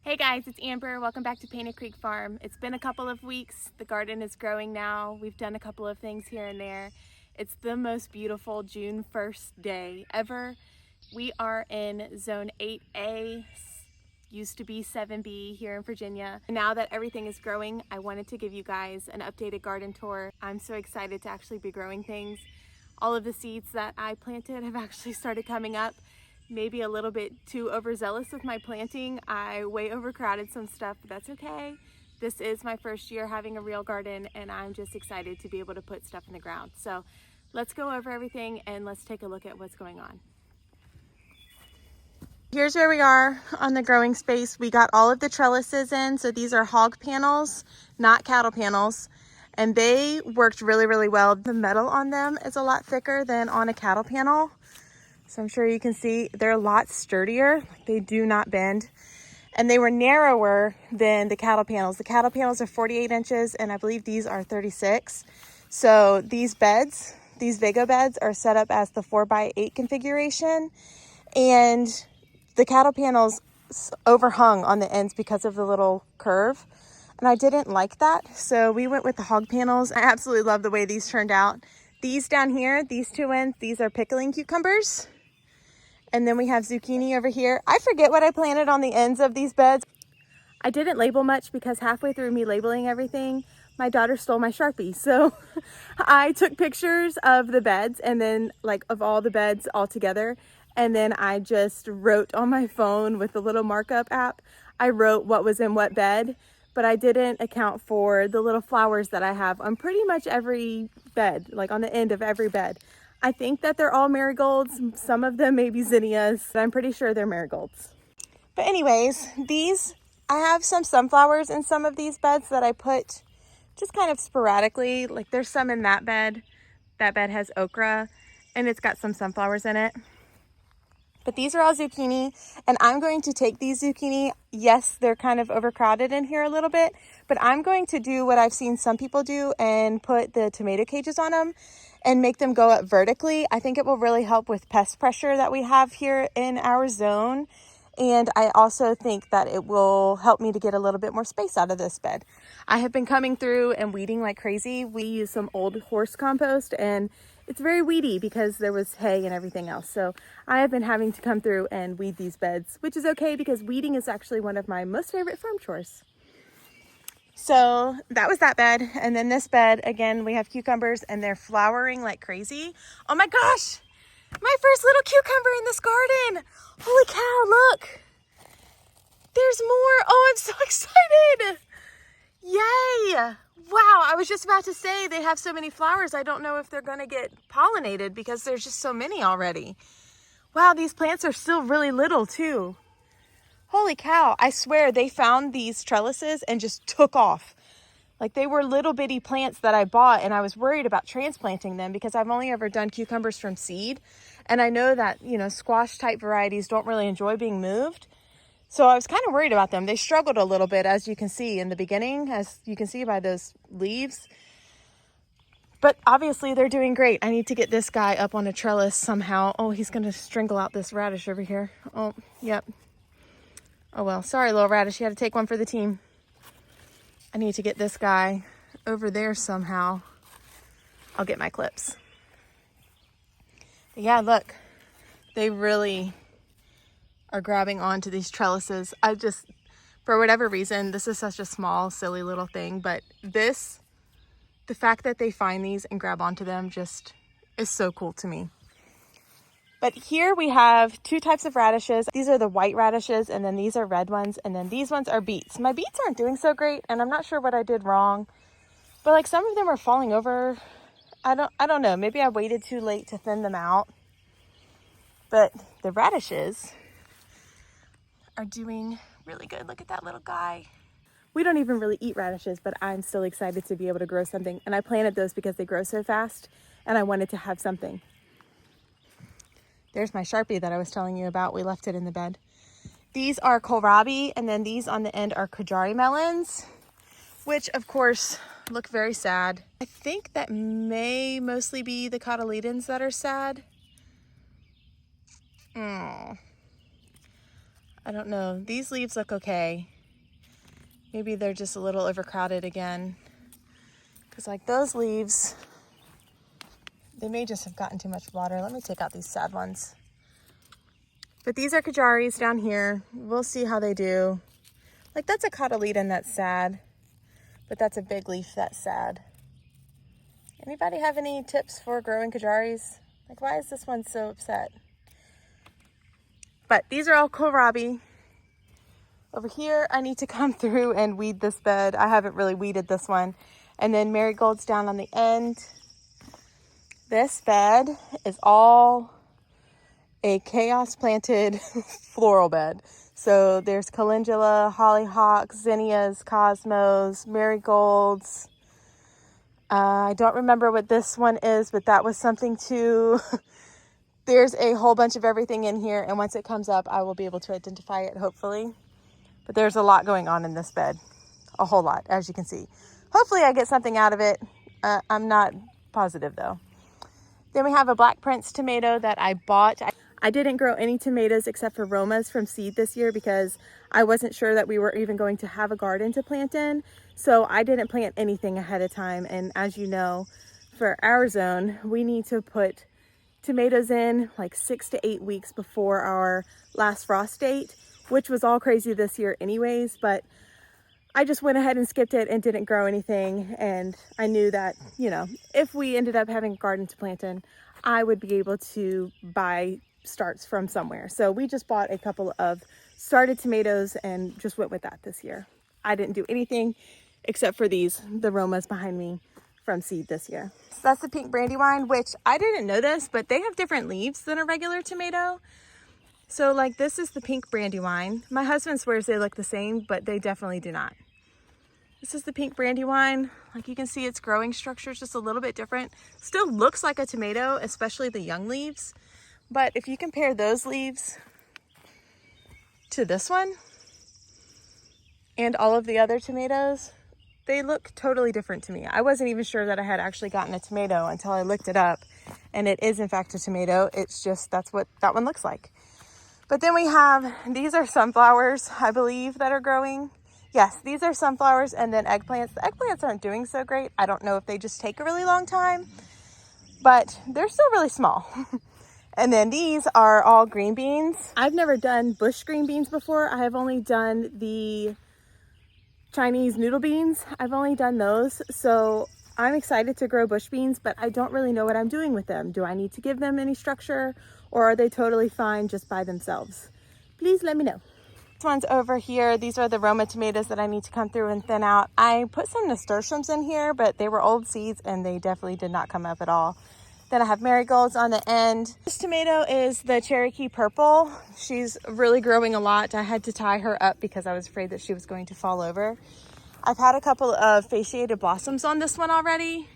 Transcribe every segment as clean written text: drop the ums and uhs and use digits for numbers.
Hey guys, it's Amber. Welcome back to Painted Creek Farm. It's been a couple of weeks. The garden is growing now. We've done a couple of things here and there. It's the most beautiful June 1st day ever. We are in Zone 8A, used to be 7B here in Virginia. Now that everything is growing, I wanted to give you guys an updated garden tour. I'm so excited to actually be growing things. All of the seeds that I planted have actually started coming up. Maybe a little bit too overzealous with my planting. I way overcrowded some stuff, but that's okay. This is my first year having a real garden and I'm just excited to be able to put stuff in the ground. So let's go over everything and let's take a look at what's going on. Here's where we are on the growing space. We got all of the trellises in. So these are hog panels, not cattle panels. And they worked really, really well. The metal on them is a lot thicker than on a cattle panel. So I'm sure you can see they're a lot sturdier. They do not bend. And they were narrower than the cattle panels. The cattle panels are 48 inches and I believe these are 36. So these beds, these Vago beds are set up as the 4x8 configuration. And the cattle panels overhung on the ends because of the little curve. And I didn't like that. So we went with the hog panels. I absolutely love the way these turned out. These down here, these two ends, these are pickling cucumbers. And then we have zucchini over here. I forget what I planted on the ends of these beds. I didn't label much because halfway through me labeling everything, my daughter stole my Sharpie. So I took pictures of the beds and then of all the beds all together. And then I just wrote on my phone with the little markup app, I wrote what was in what bed, but I didn't account for the little flowers that I have on pretty much every bed, like on the end of every bed. I think that they're all marigolds. Some of them may be zinnias, but I'm pretty sure they're marigolds. But anyways, I have some sunflowers in some of these beds that I put just kind of sporadically. Like there's some in that bed. That bed has okra and it's got some sunflowers in it. But these are all zucchini and I'm going to take these zucchini. Yes, they're kind of overcrowded in here a little bit, but I'm going to do what I've seen some people do and put the tomato cages on them and make them go up vertically. I think it will really help with pest pressure that we have here in our zone. And I also think that it will help me to get a little bit more space out of this bed. I have been coming through and weeding like crazy. We use some old horse compost and it's very weedy because there was hay and everything else. So I have been having to come through and weed these beds, which is okay because weeding is actually one of my most favorite farm chores. So that was that bed. And then this bed, again, we have cucumbers and they're flowering like crazy. Oh my gosh, my first little cucumber in this garden. Holy cow, look. There's more. Oh, I'm so excited. Yay. Wow, I was just about to say they have so many flowers. I don't know if they're going to get pollinated because there's just so many already. Wow, these plants are still really little too. Holy cow, I swear they found these trellises and just took off. Like they were little bitty plants that I bought and I was worried about transplanting them because I've only ever done cucumbers from seed. And I know that, squash type varieties don't really enjoy being moved. So I was kind of worried about them. They struggled a little bit, as you can see in the beginning, as you can see by those leaves. But obviously they're doing great. I need to get this guy up on a trellis somehow. Oh, he's going to strangle out this radish over here. Oh, yep. Oh, well, sorry, little radish. You had to take one for the team. I need to get this guy over there somehow. I'll get my clips. But yeah, look. They really are grabbing onto these trellises. For whatever reason, this is such a small, silly little thing, but the fact that they find these and grab onto them just is so cool to me. But here we have two types of radishes. These are the white radishes, and then these are red ones, and then these ones are beets. My beets aren't doing so great, and I'm not sure what I did wrong, but some of them are falling over. I don't know. Maybe I waited too late to thin them out. But the radishes are doing really good. Look at that little guy. We don't even really eat radishes, but I'm still excited to be able to grow something. And I planted those because they grow so fast and I wanted to have something. There's my Sharpie that I was telling you about. We left it in the bed. These are kohlrabi, and then these on the end are kajari melons, which of course look very sad. I think that may mostly be the cotyledons that are sad. Oh. I don't know. These leaves look okay. Maybe they're just a little overcrowded again. Because like those leaves, they may just have gotten too much water. Let me take out these sad ones. But these are Kajaris down here. We'll see how they do. Like that's a cotyledon that's sad, but that's a big leaf that's sad. Anybody have any tips for growing Kajaris? Like why is this one so upset? But these are all kohlrabi. Over here, I need to come through and weed this bed. I haven't really weeded this one. And then marigolds down on the end. This bed is all a chaos planted floral bed. So there's calendula, hollyhocks, zinnias, cosmos, marigolds. I don't remember what this one is, but that was something too. There's a whole bunch of everything in here, and once it comes up, I will be able to identify it, hopefully. But there's a lot going on in this bed. A whole lot, as you can see. Hopefully I get something out of it. I'm not positive, though. Then we have a Black Prince tomato that I bought. I didn't grow any tomatoes except for Romas from seed this year because I wasn't sure that we were even going to have a garden to plant in. So I didn't plant anything ahead of time. And as you know, for our zone, we need to put tomatoes in like 6 to 8 weeks before our last frost date, which was all crazy this year anyways, but I just went ahead and skipped it and didn't grow anything. And I knew that, you know, if we ended up having a garden to plant in, I would be able to buy starts from somewhere. So we just bought a couple of started tomatoes and just went with that this year. I didn't do anything except for these, the Romas behind me from seed this year. So that's the pink brandywine, which I didn't know this, but they have different leaves than a regular tomato. So like this is the pink brandywine. My husband swears they look the same, but they definitely do not. This is the pink brandywine. Like you can see its growing structure is just a little bit different. Still looks like a tomato, especially the young leaves. But if you compare those leaves to this one and all of the other tomatoes, they look totally different to me. I wasn't even sure that I had actually gotten a tomato until I looked it up. And it is in fact a tomato. It's just, that's what that one looks like. But then we have, these are sunflowers, I believe, that are growing. Yes, these are sunflowers and then eggplants. The eggplants aren't doing so great. I don't know if they just take a really long time, but they're still really small. And then these are all green beans. I've never done bush green beans before. I have only done the Chinese noodle beans. I've only done those. So I'm excited to grow bush beans, but I don't really know what I'm doing with them. Do I need to give them any structure or are they totally fine just by themselves? Please let me know. This one's over here. These are the Roma tomatoes that I need to come through and thin out. I put some nasturtiums in here, but they were old seeds and they definitely did not come up at all. Then I have marigolds on the end. This tomato is the Cherokee Purple. She's really growing a lot. I had to tie her up because I was afraid that she was going to fall over. I've had a couple of fasciated blossoms on this one already,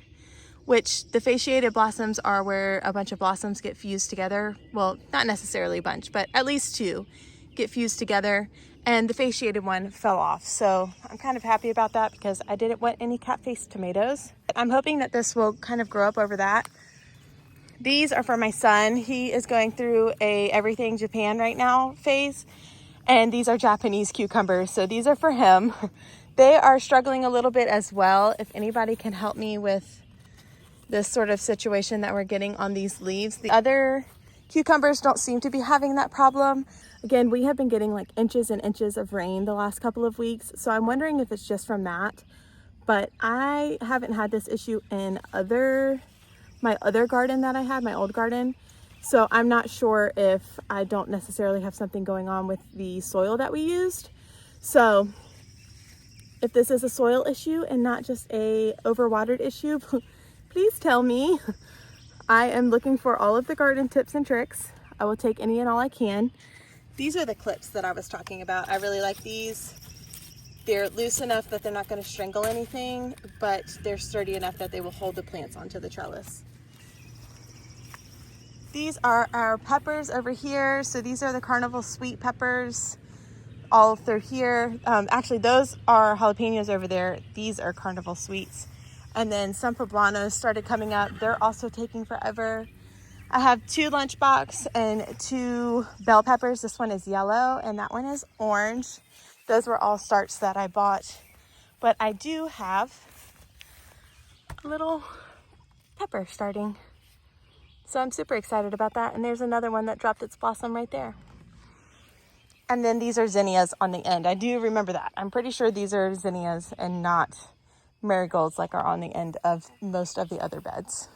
which the fasciated blossoms are where a bunch of blossoms get fused together. Well, not necessarily a bunch, but at least two get fused together, and the fasciated one fell off. So I'm kind of happy about that because I didn't want any cat-faced tomatoes. I'm hoping that this will kind of grow up over that. These are for my son. He is going through a everything Japan right now phase, and these are Japanese cucumbers. So these are for him. They are struggling a little bit as well. If anybody can help me with this sort of situation that we're getting on these leaves. The other cucumbers don't seem to be having that problem. Again, we have been getting like inches and inches of rain the last couple of weeks. So I'm wondering if it's just from that, but I haven't had this issue in my other garden that I had, my old garden. So I'm not sure if I don't necessarily have something going on with the soil that we used. So if this is a soil issue and not just a overwatered issue, please tell me. I am looking for all of the garden tips and tricks. I will take any and all I can. These are the clips that I was talking about. I really like these. They're loose enough that they're not going to strangle anything, but they're sturdy enough that they will hold the plants onto the trellis. These are our peppers over here. So these are the carnival sweet peppers all through here. Actually, those are jalapenos over there. These are carnival sweets. And then some poblanos started coming up. They're also taking forever. I have 2 lunchbox and 2 bell peppers. This one is yellow and that one is orange. Those were all starts that I bought But I do have a little pepper starting. So I'm super excited about that. And there's another one that dropped its blossom right there. And then these are zinnias on the end. I do remember that. I'm pretty sure these are zinnias and not marigolds like are on the end of most of the other beds.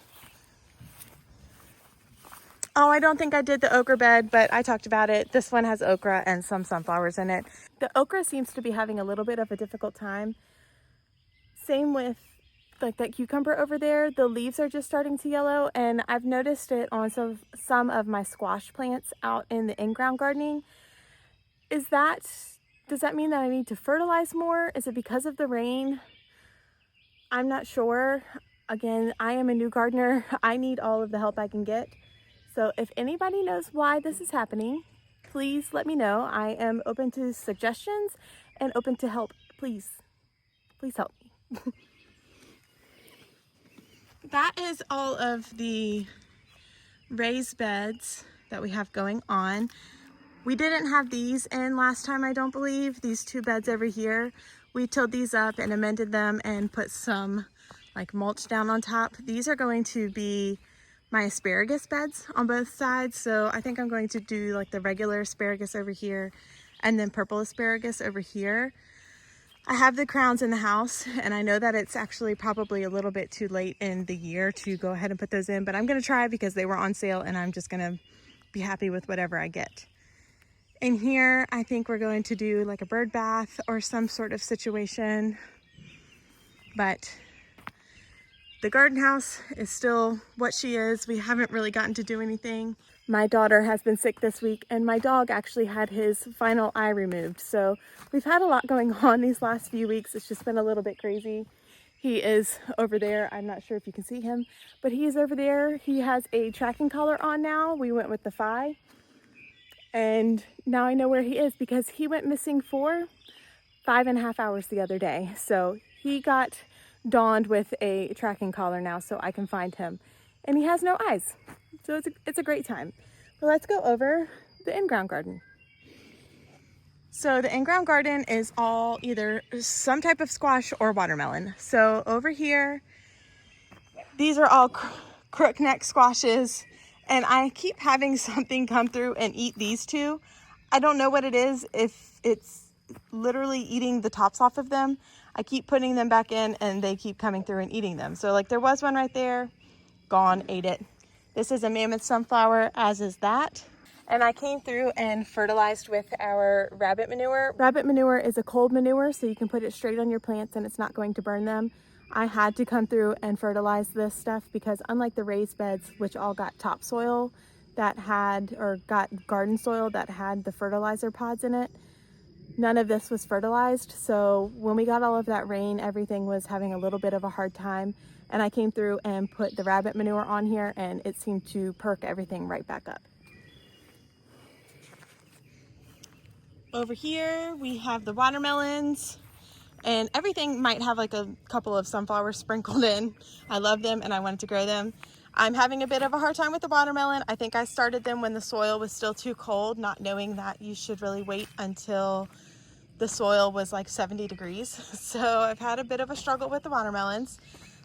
Oh, I don't think I did the okra bed, but I talked about it. This one has okra and some sunflowers in it. The okra seems to be having a little bit of a difficult time. Same with like that cucumber over there. The leaves are just starting to yellow, and I've noticed it on some of my squash plants out in the in-ground gardening. Does that mean that I need to fertilize more? Is it because of the rain? I'm not sure. Again, I am a new gardener. I need all of the help I can get. So if anybody knows why this is happening, please let me know. I am open to suggestions and open to help. Please help me. That is all of the raised beds that we have going on. We didn't have these in last time, I don't believe. These two beds over here. We tilled these up and amended them and put some like mulch down on top. These are going to be my asparagus beds on both sides. So I think I'm going to do like the regular asparagus over here and then purple asparagus over here. I have the crowns in the house, and I know that it's actually probably a little bit too late in the year to go ahead and put those in, but I'm going to try because they were on sale and I'm just going to be happy with whatever I get. In here, I think we're going to do like a bird bath or some sort of situation, but the garden house is still what she is. We haven't really gotten to do anything. My daughter has been sick this week, and my dog actually had his final eye removed. So we've had a lot going on these last few weeks. It's just been a little bit crazy. He is over there. I'm not sure if you can see him, but he is over there. He has a tracking collar on now. We went with the Phi. And now I know where he is because he went missing for 5.5 hours the other day. So he got donned with a tracking collar now so I can find him. And he has no eyes. So it's a great time. But let's go over the in-ground garden. So the in-ground garden is all either some type of squash or watermelon. So over here, these are all crookneck squashes. And I keep having something come through and eat these two. I don't know what it is, if it's literally eating the tops off of them. I keep putting them back in and they keep coming through and eating them. So like there was one right there, gone, ate it. This is a mammoth sunflower, as is that. And I came through and fertilized with our rabbit manure. Rabbit manure is a cold manure, so you can put it straight on your plants and it's not going to burn them. I had to come through and fertilize this stuff because unlike the raised beds, which all got topsoil that had, or got garden soil that had the fertilizer pods in it, none of this was fertilized. So when we got all of that rain, everything was having a little bit of a hard time. And I came through and put the rabbit manure on here and it seemed to perk everything right back up. Over here, we have the watermelons. And everything might have like a couple of sunflowers sprinkled in. I love them and I wanted to grow them. I'm having a bit of a hard time with the watermelon. I think I started them when the soil was still too cold, not knowing that you should really wait until the soil was like 70 degrees. So I've had a bit of a struggle with the watermelons.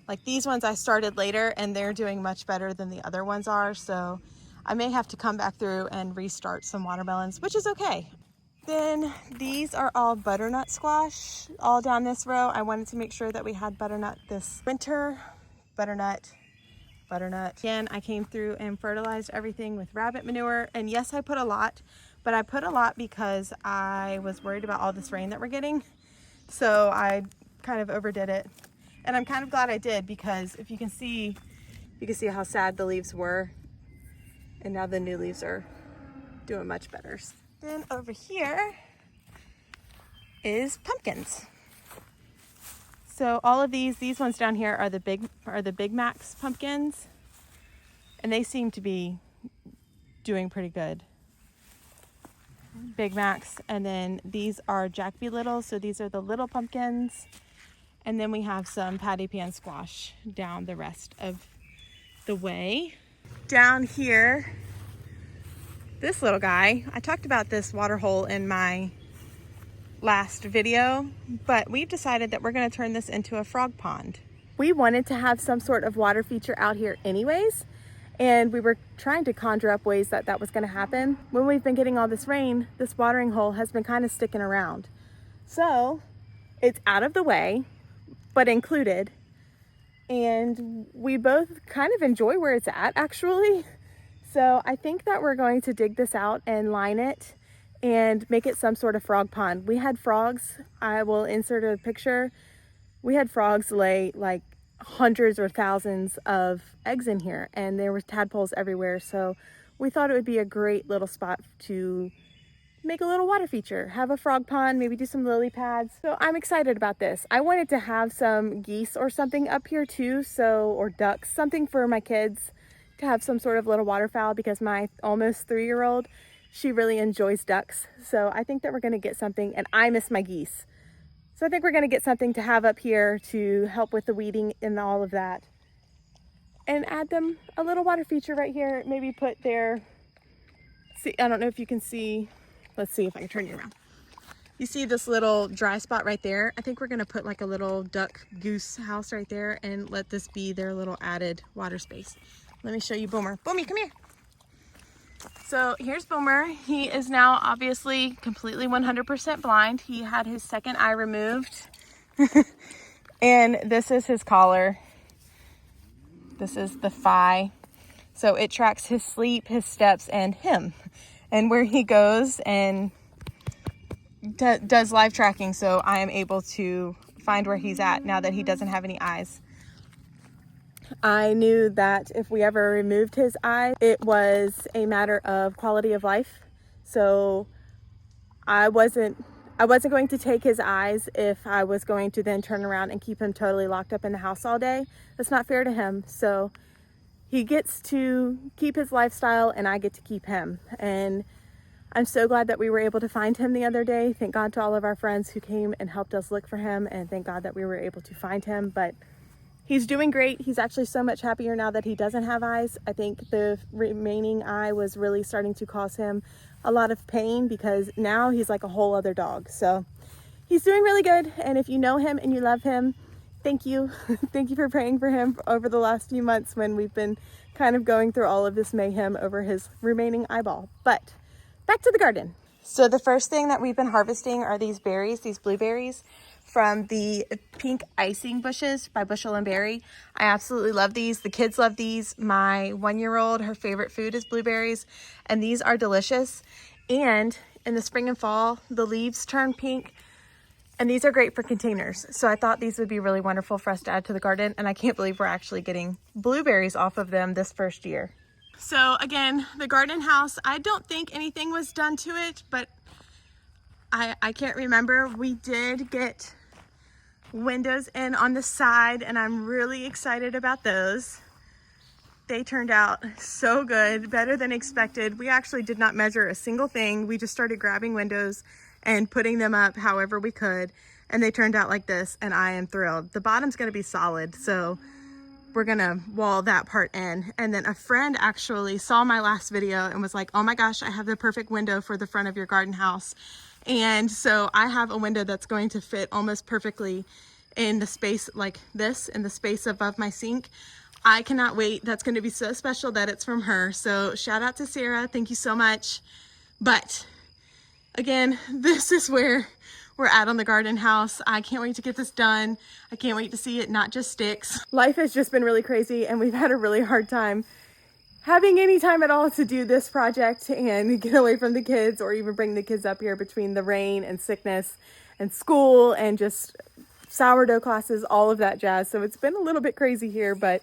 Like these ones I started later and they're doing much better than the other ones are. So I may have to come back through and restart some watermelons, which is okay. Then these are all butternut squash all down this row. I wanted to make sure that we had butternut this winter. Butternut. Again, I came through and fertilized everything with rabbit manure. And yes, I put a lot, but I put a lot because I was worried about all this rain that we're getting. So I kind of overdid it. And I'm kind of glad I did because if you can see how sad the leaves were. And now the new leaves are doing much better. Then over here is pumpkins. So all of these ones down here are the Big Macs pumpkins, and they seem to be doing pretty good. Big Macs, and then these are Jack B. Little, so these are the little pumpkins, and then we have some patty pan squash down the rest of the way. Down here, this little guy, I talked about this water hole in my last video, but we've decided that we're going to turn this into a frog pond. We wanted to have some sort of water feature out here anyways, and we were trying to conjure up ways that that was going to happen. When we've been getting all this rain, this watering hole has been kind of sticking around. So it's out of the way, but included. And we both kind of enjoy where it's at, actually. So I think that we're going to dig this out and line it and make it some sort of frog pond. We had frogs. I will insert a picture. We had frogs lay like hundreds or thousands of eggs in here, and there were tadpoles everywhere. So we thought it would be a great little spot to make a little water feature, have a frog pond, maybe do some lily pads. So I'm excited about this. I wanted to have some geese or something up here too, or ducks, something for my kids to have some sort of little waterfowl, because my almost 3-year-old, she really enjoys ducks. So I think that we're gonna get something, and I miss my geese. So I think we're gonna get something to have up here to help with the weeding and all of that. And add them a little water feature right here. Maybe put their, see, I don't know if you can see, let's see if I can turn you around. You see this little dry spot right there? I think we're gonna put like a little duck goose house right there and let this be their little added water space. Let me show you Boomer. Boomy, come here. So here's Boomer. He is now obviously completely 100% blind. He had his second eye removed. And this is his collar. This is the Phi. So it tracks his sleep, his steps, and him, and where he goes, and does live tracking. So I am able to find where he's at now that he doesn't have any eyes. I knew that if we ever removed his eye, it was a matter of quality of life. So I wasn't going to take his eyes if I was going to then turn around and keep him totally locked up in the house all day. That's not fair to him. So he gets to keep his lifestyle and I get to keep him. And I'm so glad that we were able to find him the other day. Thank God to all of our friends who came and helped us look for him, and thank God that we were able to find him. But he's doing great. He's actually so much happier now that he doesn't have eyes. I think the remaining eye was really starting to cause him a lot of pain, because now he's like a whole other dog. So he's doing really good. And if you know him and you love him, thank you. Thank you for praying for him over the last few months when we've been kind of going through all of this mayhem over his remaining eyeball. But back to the garden. So the first thing that we've been harvesting are these berries, these blueberries from the pink icing bushes by Bushel and Berry. I absolutely love these. The kids love these. My 1-year-old, her favorite food is blueberries, and these are delicious. And in the spring and fall, the leaves turn pink, and these are great for containers. So I thought these would be really wonderful for us to add to the garden, and I can't believe we're actually getting blueberries off of them this first year. So again, the garden house, I don't think anything was done to it, but I can't remember. We did get windows in on the side, and I'm really excited about those. They turned out so good, better than expected. We actually did not measure a single thing. We just started grabbing windows and putting them up however we could, and they turned out like this, and I am thrilled. The bottom's gonna be solid, so we're gonna wall that part in. And then a friend actually saw my last video and was like, oh my gosh, I have the perfect window for the front of your garden house. And so I have a window that's going to fit almost perfectly in the space like this, in the space above my sink. I cannot wait. That's going to be so special that it's from her. So shout out to Sarah. Thank you so much. But again, this is where we're at on the garden house. I can't wait to get this done. I can't wait to see it not just sticks. Life has just been really crazy, and we've had a really hard time having any time at all to do this project and get away from the kids, or even bring the kids up here between the rain and sickness and school and just sourdough classes, all of that jazz. So it's been a little bit crazy here, but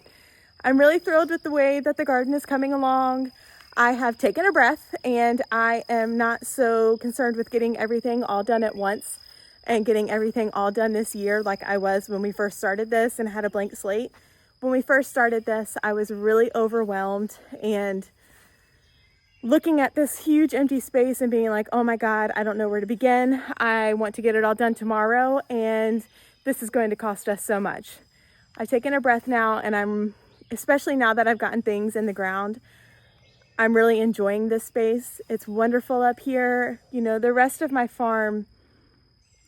I'm really thrilled with the way that the garden is coming along. I have taken a breath, and I am not so concerned with getting everything all done at once and getting everything all done this year like I was when we first started this and had a blank slate. When we first started this, I was really overwhelmed and looking at this huge empty space and being like, oh my God, I don't know where to begin. I want to get it all done tomorrow, and this is going to cost us so much. I've taken a breath now, and especially now that I've gotten things in the ground, I'm really enjoying this space. It's wonderful up here. You know, the rest of my farm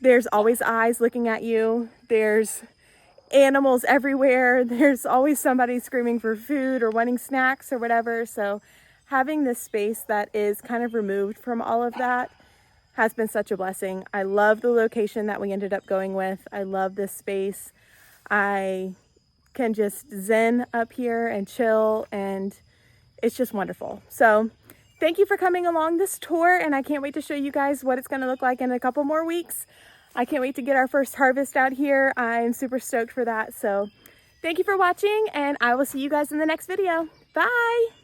there's always eyes looking at you. There's animals everywhere. There's always somebody screaming for food or wanting snacks or whatever. So having this space that is kind of removed from all of that has been such a blessing. I love the location that we ended up going with. I love this space. I can just zen up here and chill, and it's just wonderful. So thank you for coming along this tour, and I can't wait to show you guys what it's going to look like in a couple more weeks. I can't wait to get our first harvest out here. I'm super stoked for that. So thank you for watching, and I will see you guys in the next video. Bye.